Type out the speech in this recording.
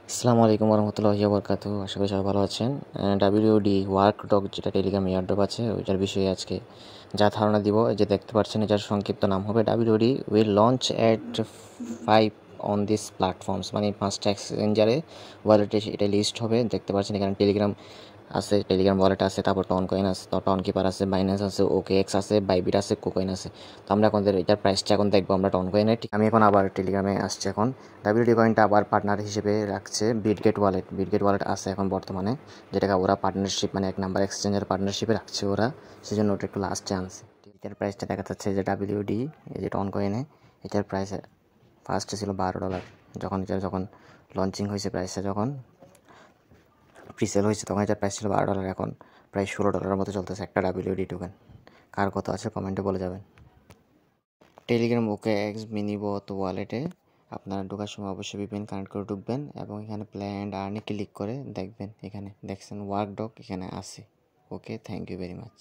আসসালামু আলাইকুম ওরহমতুল্লাহি ওয়াবারাকাতুহু। আশা করি সবাই ভালো আছেন। ডাব্লিউডি ওয়ার্ক ডগ যেটা টেলিগ্রাম এয়ারড্রপ আছে ওইটার বিষয়ে আজকে যা ধারণা দিব, যে দেখতে পাচ্ছেন এটার সংক্ষিপ্ত নাম হবে WD will launch at 5 on this platforms, মানে 5টা এক্সচেঞ্জারে ওয়ালেটে এটা লিস্ট হবে। দেখতে পাচ্ছেন এখানে টেলিগ্রাম আছে, টেলিগ্রাম ওয়ালেট আছে, তারপর টন কয়েন আছে, টন কিপার আছে, বাইন্যান্স আছে, ওকে এক্স আছে, বাইবিট আছে, কোকয়েন আছে। তো আমরা এখন এটার প্রাইসটা এখন দেখবো আমরা টন কয়েনের। আমি এখন আবার টেলিগ্রামে আসছি। এখন ডাব্লিউডি কয়েনটা আবার পার্টনার হিসেবে রাখছে বিটগেট ওয়ালেট। বিটগেট ওয়ালেট আছে এখন বর্তমানে, যেটাকে ওরা পার্টনারশিপ মানে 1 নাম্বার এক্সচেঞ্জের পার্টনারশিপে রাখছে ওরা, সেজন্য ওটা একটু লাস্টে আনছে। এটার প্রাইসটা দেখা যাচ্ছে যে ডাব্লিউডি এই যে টন কয়েনে এটার প্রাইস ফার্স্টে ছিল $12। যখন লঞ্চিং হয়েছে, প্রাইসটা যখন প্রিসেল হয়েছে তখন এটার প্রাইস ছিল $12, এখন প্রায় $16 মতো চলতেছে একটা ডাব্লিউডি টোকেন। কার কত আছে কমেন্টে বলে যাবেন। টেলিগ্রাম ওকে এক্স মিনিবট ওয়ালেটে আপনারা ঢোকার সময় অবশ্যই VPN কানেক্ট করে ঢুকবেন এবং এখানে প্লে অ্যান্ড আর্নে ক্লিক করে দেখবেন, এখানে দেখছেন ওয়ার্ক ডগ এখানে আছে। ওকে, থ্যাংক ইউ ভেরি মাচ।